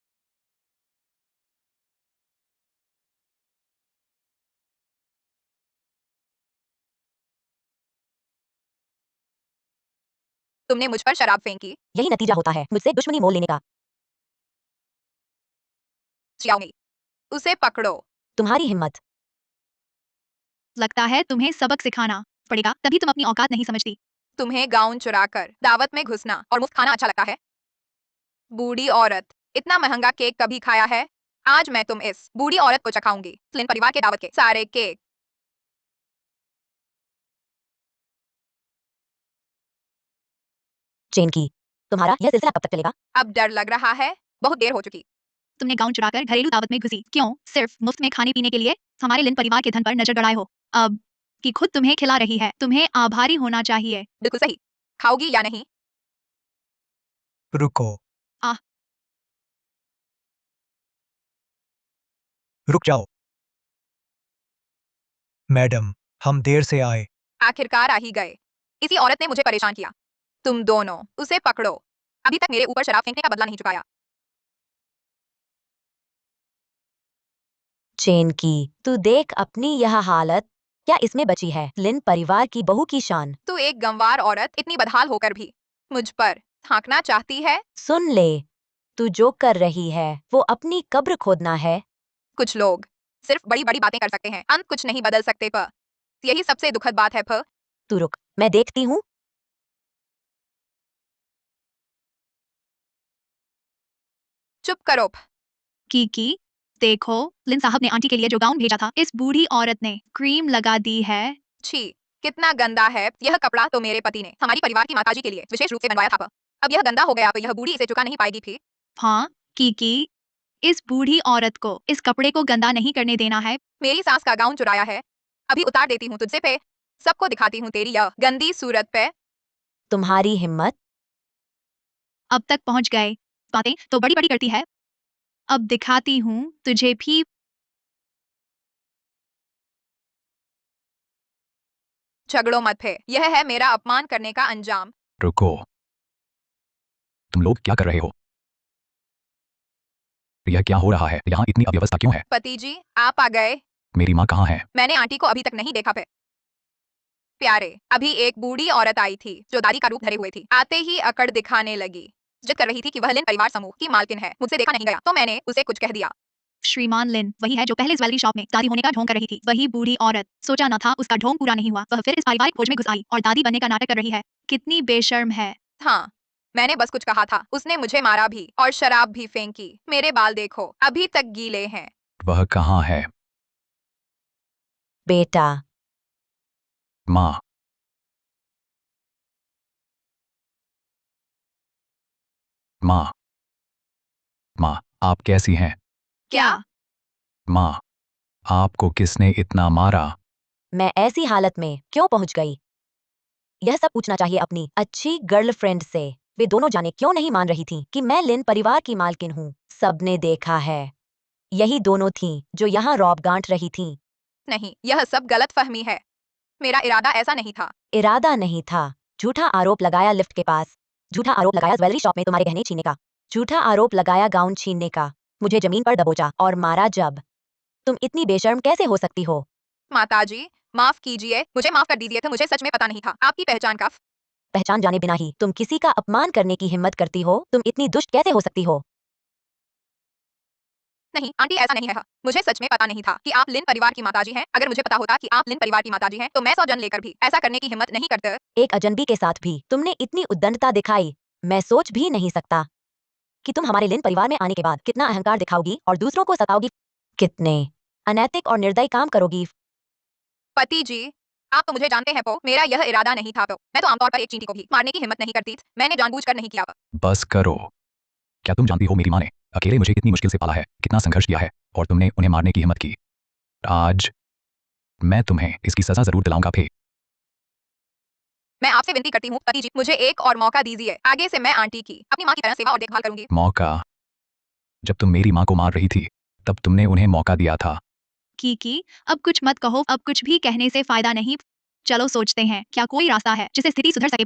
तुमने मुझ पर शराब फेंकी। यही नतीजा होता है मुझसे दुश्मनी मोल लेने का। चियाओगी। उसे पकड़ो। तुम्हारी हिम्मत। लगता है तुम्हें सबक सिखाना पड़ेगा, तभी तुम अपनी औकात नहीं समझती। तुम्हें गाउन चुराकर दावत में घुसना और मुफ्त खाना अच्छा लगता है? बूढ़ी औरत, इतना महंगा केक कभी खाया है? आज मैं तुम इस बूढ़ी औरत को चखाऊंगी। फ्लिन परिवार के दावत के सारे केक। चेन की, तुम्हारा यह सिलसिला कब तक चलेगा? अब डर लग रहा है, बहुत देर हो चुकी। तुमने गाउन चुराकर घरेलू दावत में घुसी, क्यों? सिर्फ मुफ्त में खाने पीने के लिए? हमारे लिन परिवार के धन पर नजर गड़ाए हो। अब कि खुद तुम्हें खिला रही है, तुम्हें आभारी होना चाहिए। बिल्कुल सही। खाओगी या नहीं? रुको। आह। रुक जाओ। मैडम, हम देर से आए। आखिरकार आ ही गए। इसी औरत ने मुझे परेशान किया। तुम दोनों उसे पकड़ो। अभी तक मेरे ऊपर शराब फेंकने का बदला नहीं चुकाया। चेन की, तू देख अपनी यह हालत, क्या इसमें बची है लिन परिवार की बहू की शान? तू एक गंवार औरत इतनी बदहाल होकर भी मुझ पर हाँकना चाहती है? सुन ले, तू जो कर रही है वो अपनी कब्र खोदना है। कुछ लोग सिर्फ बड़ी बड़ी बातें कर सकते हैं, अंत कुछ नहीं बदल सकते। प यही सबसे दुखद बात है। तू रुक, मैं देखती हूँ। चुप करो। की देखो, लिन साहब ने आंटी के लिए जो गाउन भेजा था, इस बूढ़ी औरत ने क्रीम लगा दी है। छी, कितना गंदा है यह कपड़ा। तो मेरे पति ने हमारी परिवार की माताजी के लिए विशेष रूप से बनवाया था। अब यह गंदा हो गया, यह बूढ़ी इसे चुका नहीं पाएगी फिर। हाँ, की इस बूढ़ी औरत को इस कपड़े को गंदा नहीं करने देना है। मेरी सास का गाउन चुराया है, अभी उतार देती हूँ तुझसे पे। सबको दिखाती हूँ तेरी यह गंदी सूरत पे। तुम्हारी हिम्मत। अब तक पहुंच गए। बातें तो बड़ी बड़ी करती है, अब दिखाती हूँ तुझे भी। झगड़ो मत फे, यह है मेरा अपमान करने का अंजाम। रुको। तुम लोग क्या कर रहे हो? यह क्या हो रहा है? यहाँ इतनी अव्यवस्था क्यों है? पति जी, आप आ गए। मेरी माँ कहाँ है? मैंने आंटी को अभी तक नहीं देखा पे। प्यारे, अभी एक बूढ़ी औरत आई थी जो दादी का रूप धरे हुए थी। आते ही अकड़ दिखाने लगी, जिद कर रही थी कि वह लिन परिवार समूह की मालकिन है। मुझसे देखा नहीं गया तो मैंने उसे कुछ कह दिया। श्रीमान लिन वही है जो पहले ज्वेलरी शॉप में दादी होने का ढोंग कर रही थी। वही बूढ़ी औरत। सोचा न था उसका ढोंग पूरा नहीं हुआ, वह फिर इस पारिवारिक खोज में घुस आई और दादी बनने का नाटक कर रही है। कितनी बेशर्म है। हाँ, मैंने बस कुछ कहा था, उसने मुझे मारा भी और शराब भी फेंकी। मेरे बाल देखो, अभी तक गीले हैं। वह कहाँ है? बेटा, माँ। माँ। माँ, आप कैसी हैं? क्या? माँ, आपको किसने इतना मारा? मैं ऐसी हालत में क्यों पहुंच गई? यह सब पूछना चाहिए अपनी अच्छी गर्लफ्रेंड से। वे दोनों जाने क्यों नहीं मान रही थीं कि मैं लिन परिवार की मालकिन हूँ। सबने देखा है, यही दोनों थीं जो यहाँ रॉब गांठ रही थीं। नहीं, यह सब गलत फहमी है। मेरा इरादा ऐसा नहीं था। इरादा नहीं था। झूठा आरोप लगाया लिफ्ट के पास, झूठा आरोप लगाया ज्वेलरी शॉप में तुम्हारे गहने छीनने का, झूठा आरोप लगाया गाउन छीनने का, मुझे जमीन पर दबोचा और मारा। जब तुम इतनी बेशर्म कैसे हो सकती हो? माताजी, माफ कीजिए, मुझे माफ कर दीजिए था, मुझे सच में पता नहीं था। आपकी पहचान का पहचान जाने बिना ही तुम किसी का अपमान करने की हिम्मत करती हो? तुम इतनी दुष्ट कैसे हो सकती हो? नहीं आंटी, ऐसा नहीं है। मुझे सच में पता नहीं था कि आप लिन परिवार की माताजी हैं। अगर मुझे पता होता कि आप लिन परिवार की माताजी हैं तो मैं 100 जन लेकर भी ऐसा करने की हिम्मत नहीं करते। एक अजनबी के साथ भी तुमने इतनी उद्दंडता दिखाई। मैं सोच भी नहीं सकता कि तुम हमारे लिन परिवार में आने के बाद कितना अहंकार दिखाओगी और दूसरों को सताओगी। कितने अनैतिक और निर्दयी काम करोगी। पति जी, आप तो मुझे जानते हैं पो, मेरा यह इरादा नहीं था। मैं तो आमतौर पर एक चींटी को भी मारने की हिम्मत नहीं करती। मैंने जानबूझकर नहीं किया। बस करो। क्या तुम जानती हो मेरी माँ ने अकेले मुझे कितनी मुश्किल से पाला है, कितना संघर्ष किया है, और तुमने उन्हें मारने की हिम्मत की। आज मैं तुम्हें इसकी सजा जरूर दिलाऊंगा फे। मैं आपसे विनती करती हूँ पति जी, मुझे एक और मौका दीजिए। आगे से मैं आंटी की अपनी माँ की तरह सेवा और देखभाल करूंगी। मौका? जब तुम मेरी माँ को मार रही थी तब तुमने उन्हें मौका दिया था। की अब कुछ मत कहो, अब कुछ भी कहने से फायदा नहीं। चलो सोचते हैं, क्या कोई रास्ता है जिससे स्थिति सुधर सके।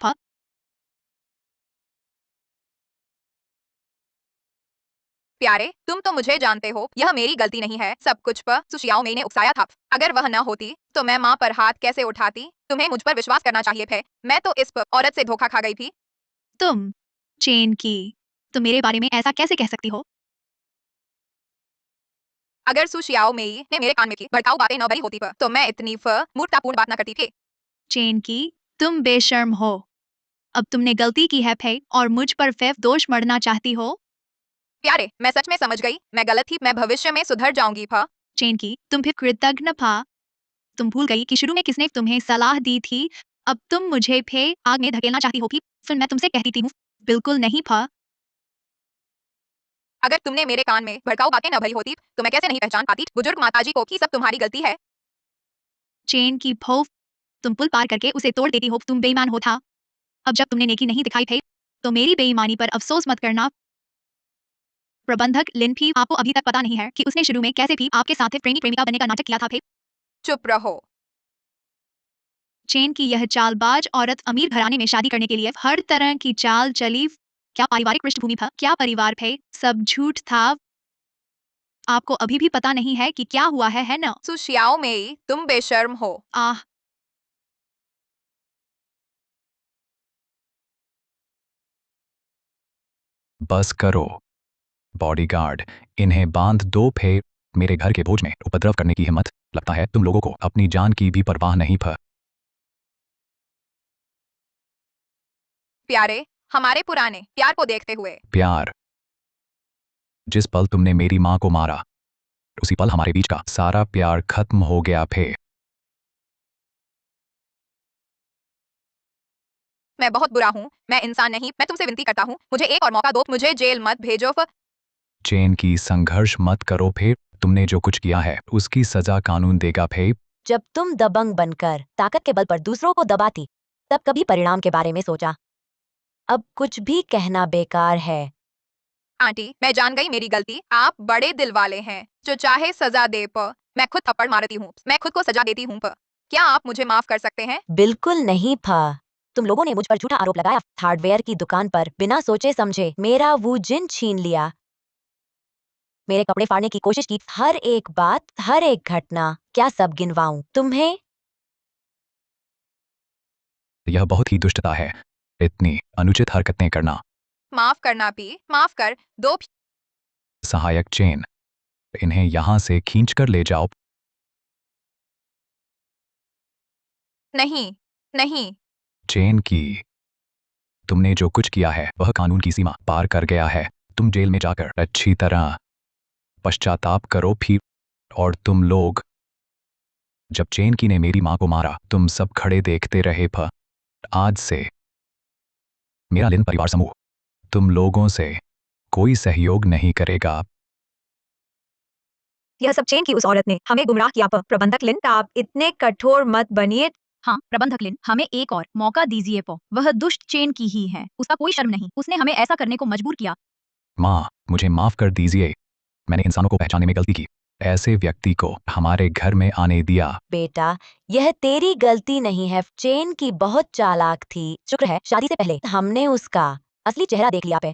प्यारे, तुम तो मुझे जानते हो, यह मेरी गलती नहीं है। सब कुछ पर सुशियाओ मेई ने उकसाया था। अगर वह न होती तो मैं माँ पर हाथ कैसे उठाती। तुम्हें मुझ पर विश्वास करना चाहिए थे। मैं तो इस औरत से धोखा खा गई थी। तुम चेन की, तुम मेरे बारे में ऐसा कैसे कह सकती हो? अगर सुशियाओ मेई ने मेरे कान में की भड़काऊ बातें न भरी होती तो मैं इतनी मूर्खतापूर्ण बात न करती थी। चेन की, तुम बेशर्म हो। अब तुमने गलती की है फे और मुझ पर फैफ दोष मढ़ना चाहती हो। प्यारे, मैं सच में समझ गई, मैं गलत थी। मैं भविष्य में सुधर जाऊंगी। चेन की, तुम फिर कृतज्ञ था। तुम भूल गई कि शुरू में किसने तुम्हें सलाह दी थी। अब तुम मुझे फे आग में धकेलना चाहती हो। फिर मैं तुमसे कहती थी हूँ, बिल्कुल नहीं फा। अगर तुमने मेरे कान में भड़काऊ बातें न भरी होती तो मैं कैसे नहीं पहचान पाती बुजुर्ग माताजी को कि सब तुम्हारी गलती है। चेन की भो, तुम पुल पार करके उसे तोड़ देती हो। तुम बेईमान हो था। अब जब तुमने नेकी नहीं दिखाई थे तो मेरी बेईमानी पर अफसोस मत करना। प्रबंधक लिन भी, आपको अभी तक पता नहीं है कि उसने शुरू में कैसे भी आपके साथ प्रेमी प्रेमिका बनने का नाटक किया था। चुप रहो। चेन की यह चालबाज औरत अमीर घराने में शादी करने के लिए हर तरह की चाल चली। क्या पारिवारिक पृष्ठभूमि था, क्या परिवार थे, सब झूठ था। आपको अभी भी पता नहीं है कि क्या हुआ है ना? सुशियाओ मेई, तुम बेशर्म हो। आह, बस करो बॉडीगार्ड, इन्हें बांध दो। फे मेरे घर के भोज में उपद्रव करने की हिम्मत, लगता है तुम लोगों को अपनी जान की भी परवाह नहीं। प्यारे, हमारे पुराने प्यार को देखते हुए। प्यार, जिस पल तुमने मेरी माँ को मारा उसी पल हमारे बीच का सारा प्यार खत्म हो गया। फे मैं बहुत बुरा हूँ, मैं इंसान नहीं। मैं तुमसे विनती करता हूँ, मुझे एक और मौका दो। मुझे जेल मत भेजो। चेन की, संघर्ष मत करो। फे तुमने जो कुछ किया है उसकी सजा कानून देगा। फे जब तुम दबंग बनकर ताकत के बल पर दूसरों को दबाती, तब कभी परिणाम के बारे में सोचा? अब कुछ भी कहना बेकार है। आंटी, मैं जान गई मेरी गलती। आप बड़े दिल वाले हैं, जो चाहे सजा दे। मैं खुद थप्पड़ मारती हूँ, मैं खुद को सजा देती हूँ। क्या आप मुझे माफ कर सकते हैं? बिल्कुल नहीं फा। तुम लोगों ने मुझ पर झूठा आरोप लगाया। हार्डवेयर की दुकान पर बिना सोचे समझे मेरा वो जिन छीन लिया। मेरे कपड़े फाड़ने की कोशिश की। हर एक बात, हर एक घटना, क्या सब गिनवाऊं तुम्हें? यह बहुत ही दुष्टता है, इतनी अनुचित हरकतें करना। माफ करना पी, माफ कर दो। सहायक चेन, इन्हें यहाँ से खींचकर ले जाओ। नहीं, नहीं। चेन की, तुमने जो कुछ किया है वह कानून की सीमा पार कर गया है। तुम जेल में जाकर अच्छी तरह पश्चाताप करो। फिर और तुम लोग, जब चेन की ने मेरी माँ को मारा तुम सब खड़े देखते रहे। आज से मेरा लिन परिवार समूह तुम लोगों से कोई सहयोग नहीं करेगा। यह सब चेन की उस औरत ने हमें गुमराह किया। प्रबंधक लिन, आप इतने कठोर मत बनिए। हाँ प्रबंधक लिन, हमें एक और मौका दीजिए। वह दुष्ट चेन की ही है, उसका कोई शर्म नहीं। उसने हमें ऐसा करने को मजबूर किया। माँ, मुझे माफ कर दीजिए, मैंने इंसानों को पहचानने में गलती की, ऐसे व्यक्ति को हमारे घर में आने दिया। बेटा, यह तेरी गलती नहीं है। चेन की बहुत चालाक थी। शुक्र है शादी से पहले हमने उसका असली चेहरा देख लिया पे।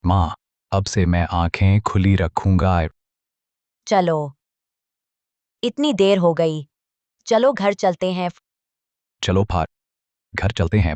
माँ, अब से मैं आंखें खुली रखूंगा। चलो, इतनी देर हो गई, चलो घर चलते हैं। चलो फार, घर चलते हैं।